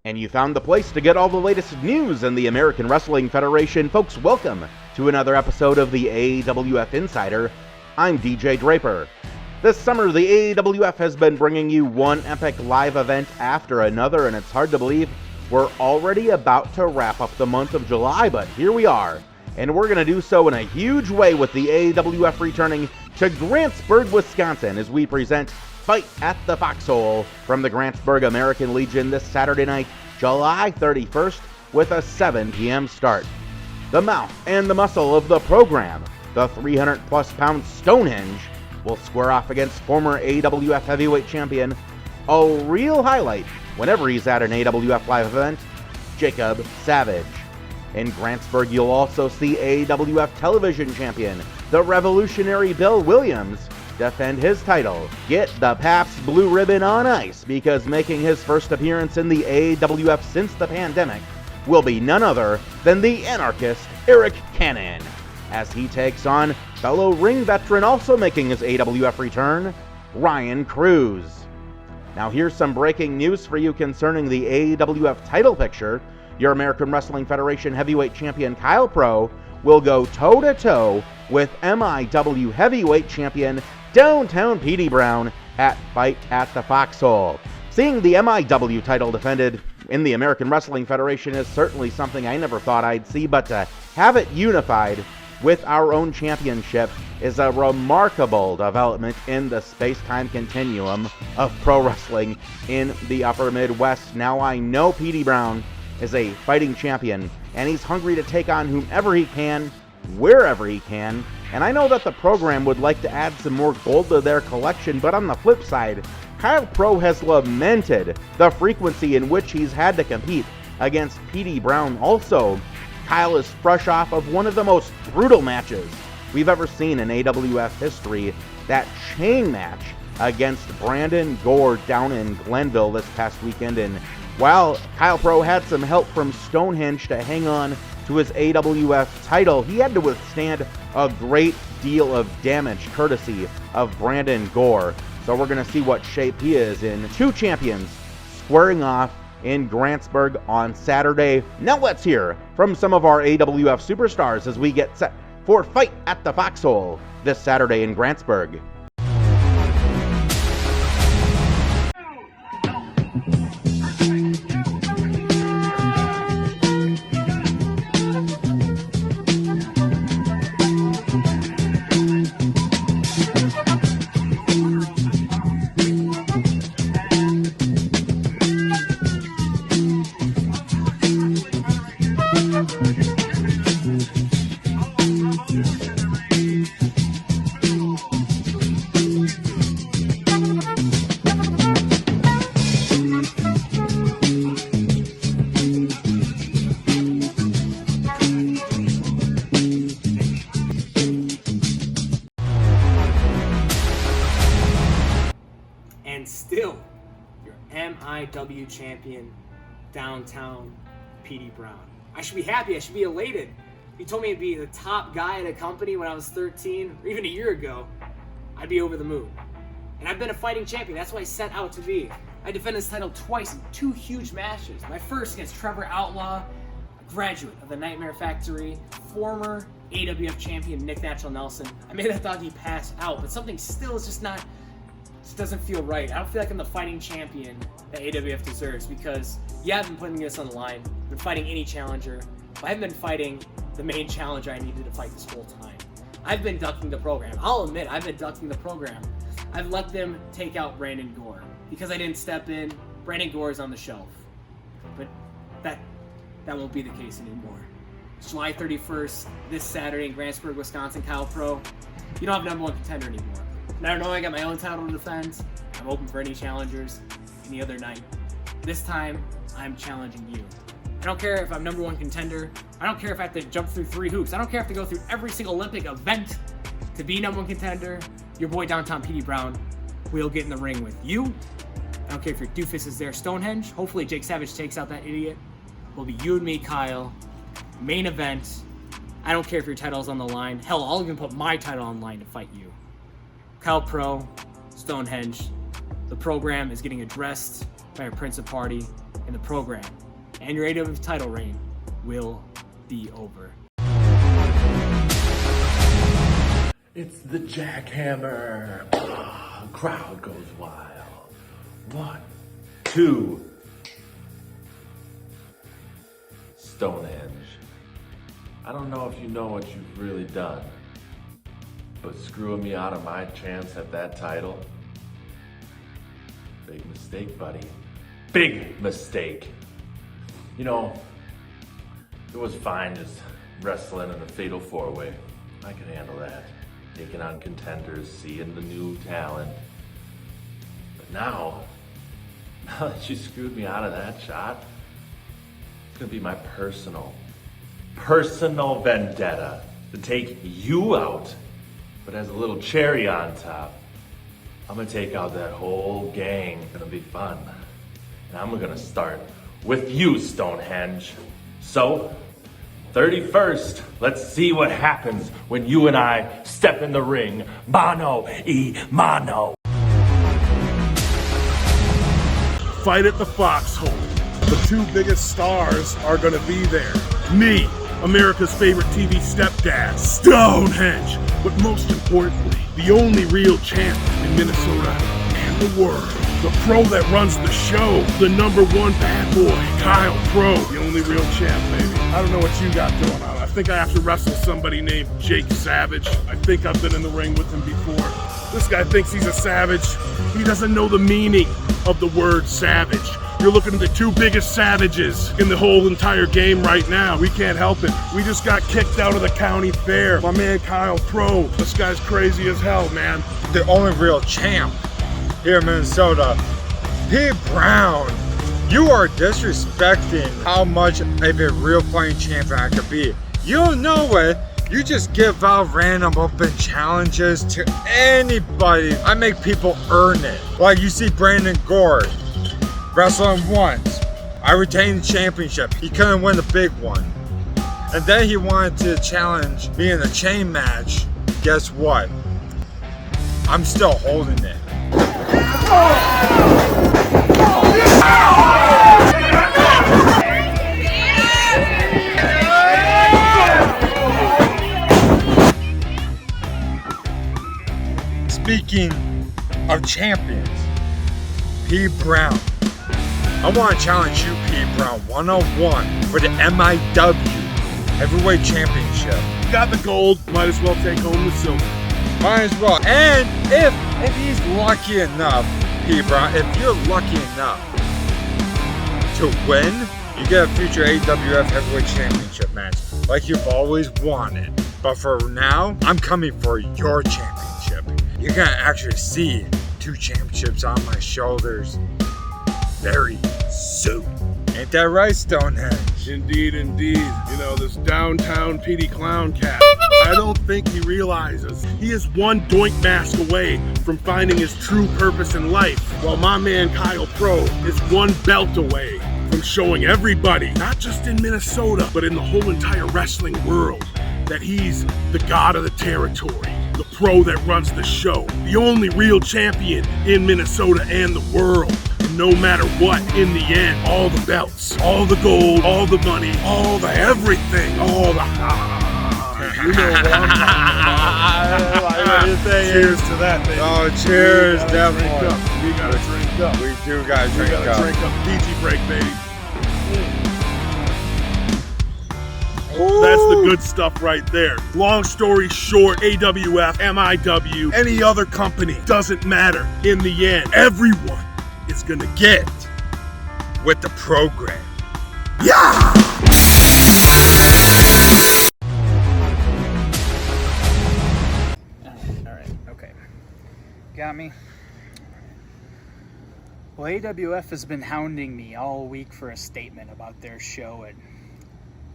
And you found the place to get all the latest news in the American Wrestling Federation. Folks, welcome to another episode of the AWF Insider. I'm DJ Draper. This summer, the AWF has been bringing you one epic live event after another, and it's hard to believe we're already about to wrap up the month of July, but here we are. And we're going to do so in a huge way with the AWF returning to Grantsburg, Wisconsin, as we present Fight at the Foxhole from the Grantsburg American Legion this Saturday night, July 31st, with a 7 p.m. start. The mouth and the muscle of the program, the 300-plus pound Stonehenge, will square off against former AWF Heavyweight Champion, a real highlight whenever he's at an AWF live event, Jacob Savage. In Grantsburg, you'll also see AWF Television Champion, the revolutionary Bill Williams, defend his title. Get the Pabst Blue Ribbon on ice, because making his first appearance in the AWF since the pandemic will be none other than the anarchist Eric Cannon, as he takes on fellow ring veteran also making his AWF return, Ryan Cruz. Now here's some breaking news for you concerning the AWF title picture. Your American Wrestling Federation Heavyweight Champion Kyle Pro will go toe-to-toe with MIW Heavyweight Champion Downtown Petey Brown at Fight at the Foxhole. Seeing the MIW title defended in the American Wrestling Federation is certainly something I never thought I'd see, but to have it unified with our own championship is a remarkable development in the space-time continuum of pro wrestling in the upper Midwest. Now I know Petey Brown is a fighting champion, and he's hungry to take on whomever he can, wherever he can, and I know that the program would like to add some more gold to their collection, but on the flip side, Kyle Pro has lamented the frequency in which he's had to compete against Petey Brown. Also, Kyle is fresh off of one of the most brutal matches we've ever seen in AWF history, that chain match against Brandon Gore down in Glenville this past weekend. And while Kyle Pro had some help from Stonehenge to hang on to his AWF title, he had to withstand a great deal of damage courtesy of Brandon Gore. So we're going to see what shape he is in. Two champions squaring off in Grantsburg on Saturday. Now let's hear from some of our AWF superstars as we get set for Fight at the Foxhole this Saturday in Grantsburg. And still, your MIW champion, Downtown Petey Brown. I should be happy. I should be elated. You told me to be the top guy at a company when I was 13, or even a year ago, I'd be over the moon. And I've been a fighting champion. That's what I set out to be. I defended this title twice in two huge matches. My first against Trevor Outlaw, a graduate of the Nightmare Factory, former AWF champion Nick Natural Nelson. I made that doggy pass out, but something still is just doesn't feel right. I don't feel like I'm the fighting champion that AWF deserves, because I've been putting this on the line. I've been fighting any challenger, but I haven't been fighting the main challenger I needed to fight this whole time. I've been ducking the program. I'll admit, I've been ducking the program. I've let them take out Brandon Gore because I didn't step in. Brandon Gore is on the shelf, but that won't be the case anymore. It's July 31st, this Saturday in Grantsburg, Wisconsin. Kyle Pro, you don't have number one contender anymore. Now I know I got my own title to defend. I'm open for any challengers any other night. This time, I'm challenging you. I don't care if I'm number one contender. I don't care if I have to jump through 3 hoops. I don't care if I have to go through every single Olympic event to be number one contender. Your boy Downtown Petey Brown will get in the ring with you. I don't care if your doofus is there, Stonehenge. Hopefully Jake Savage takes out that idiot. It'll be you and me, Kyle. Main event. I don't care if your title's on the line. Hell, I'll even put my title on the line to fight you. Kyle Pro, Stonehenge. The program is getting addressed by our Prince of Party. in the program, and your AWF title reign will be over. It's the jackhammer. Crowd goes wild. 1, 2. Stonehenge. I don't know if you know what you've really done, but screwing me out of my chance at that title, big mistake, buddy. Big mistake. You know, it was fine just wrestling in a fatal 4-way. I could handle that. Taking on contenders, seeing the new talent. But now that you screwed me out of that shot, it's gonna be my personal vendetta to take you out. But as a little cherry on top, I'm gonna take out that whole gang. It's gonna be fun. And I'm gonna start with you, Stonehenge. So, 31st, let's see what happens when you and I step in the ring, mano y mano. Fight at the Foxhole. The 2 biggest stars are gonna be there. Me, America's favorite TV stepdad, Stonehenge. But most importantly, the only real champ in Minnesota and the world. The pro that runs the show, the #1 bad boy, Kyle Pro, the only real champ, baby. I don't know what you got going on. I think I have to wrestle somebody named Jake Savage. I think I've been in the ring with him before. This guy thinks he's a savage. He doesn't know the meaning of the word savage. You're looking at the 2 biggest savages in the whole entire game right now. We can't help it. We just got kicked out of the county fair. My man Kyle Pro, this guy's crazy as hell, man. The only real champ here in Minnesota, P. Brown. You are disrespecting how much of a real fighting champion I could be. You don't know it. You just give out random open challenges to anybody. I make people earn it. Like you see Brandon Gore wrestling once. I retained the championship. He couldn't win the big one. And then he wanted to challenge me in a chain match. Guess what? I'm still holding it. Speaking of champions, P. Brown. I want to challenge you, P. Brown, 101 for the MIW Heavyweight Championship. You got the gold, might as well take home the silver. Might as well. And if he's lucky enough, P. Brown, if you're lucky enough to win, you get a future AWF Heavyweight Championship match like you've always wanted. But for now, I'm coming for your championship. You're gonna actually see 2 championships on my shoulders very soon. Ain't that right, Stonehenge? Indeed, indeed. You know, this downtown Petey clown cat, I don't think he realizes he is 1 doink mask away from finding his true purpose in life, while my man Kyle Pro is 1 belt away from showing everybody, not just in Minnesota, but in the whole entire wrestling world, that he's the god of the territory, the pro that runs the show, the only real champion in Minnesota and the world. And no matter what, in the end, all the belts, all the gold, all the money, all the everything, all the you know what I'm Cheers to that, baby. Oh, cheers, definitely. We gotta drink up. We do gotta drink up. Drink up. PG break, baby. Ooh. That's the good stuff right there. Long story short, AWF, MIW, any other company, doesn't matter. In the end, everyone is gonna get With the program. yeah! Alright, okay. Got me? Well, AWF has been hounding me all week for a statement about their show at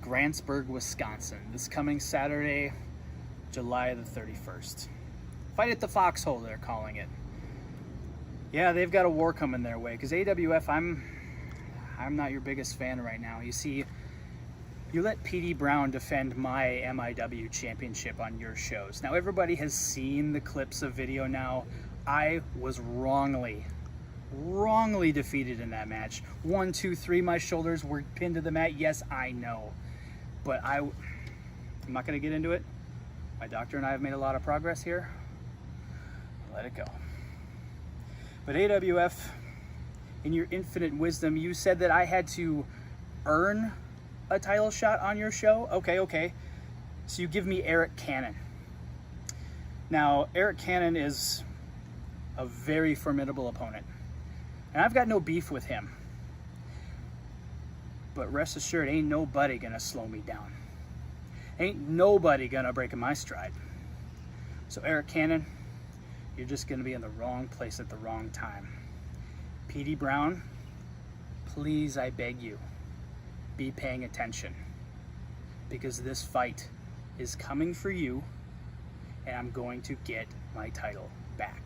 Grantsburg, Wisconsin, this coming Saturday, July the 31st. Fight at the Foxhole, they're calling it. Yeah, they've got a war coming their way, because AWF, I'm not your biggest fan right now. You see, you let Petey Brown defend my MIW Championship on your shows. Now, everybody has seen the clips of video now. I was wrongly wrongly defeated in that match. 1, 2, 3, my shoulders were pinned to the mat. Yes, I know. But I'm not going to get into it. My doctor and I have made a lot of progress here. Let it go. But AWF, in your infinite wisdom, you said that I had to earn a title shot on your show? Okay. So you give me Eric Cannon. Now, Eric Cannon is a very formidable opponent. And I've got no beef with him. But rest assured, ain't nobody gonna slow me down. Ain't nobody gonna break my stride. So Eric Cannon, you're just gonna be in the wrong place at the wrong time. Petey Brown, please, I beg you, be paying attention. Because this fight is coming for you, and I'm going to get my title back.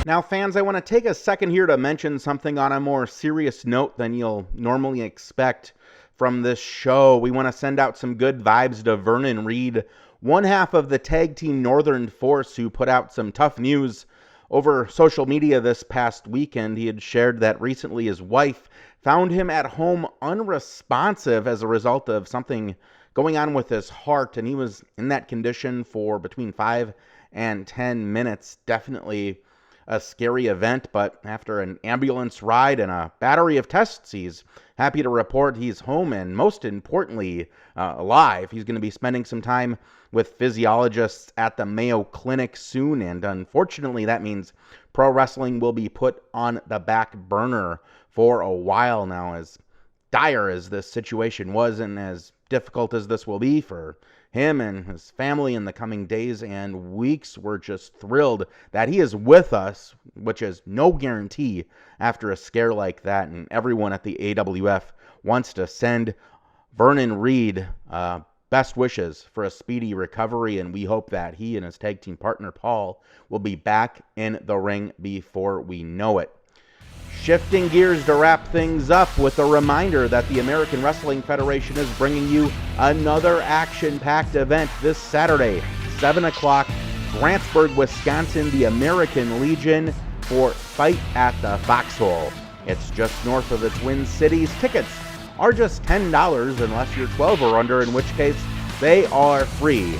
Now, fans, I want to take a second here to mention something on a more serious note than you'll normally expect from this show. We want to send out some good vibes to Vernon Reed, one half of the tag team Northern Force, who put out some tough news over social media this past weekend. He had shared that recently his wife found him at home unresponsive as a result of something going on with his heart, and he was in that condition for between 5 and 10 minutes. Definitely a scary event, but after an ambulance ride and a battery of tests, he's happy to report he's home and, most importantly, alive. He's going to be spending some time with physiologists at the Mayo Clinic soon, and unfortunately that means pro wrestling will be put on the back burner for a while now. As dire as this situation was and as difficult as this will be for him and his family in the coming days and weeks, we're just thrilled that he is with us, which is no guarantee after a scare like that. And everyone at the AWF wants to send Vernon Reed best wishes for a speedy recovery, and we hope that he and his tag team partner Paul will be back in the ring before we know it. Shifting gears to wrap things up with a reminder that the American Wrestling Federation is bringing you another action-packed event this Saturday, 7 o'clock, Grantsburg, Wisconsin, the American Legion for Fight at the Foxhole. It's just north of the Twin Cities. Tickets are just $10 unless you're 12 or under, in which case they are free.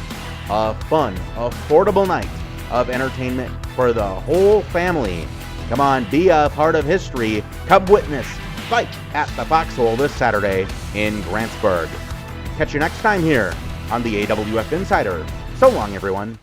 A fun, affordable night of entertainment for the whole family. Come on, be a part of history. Come witness Fight at the Foxhole this Saturday in Grantsburg. Catch you next time here on the AWF Insider. So long, everyone.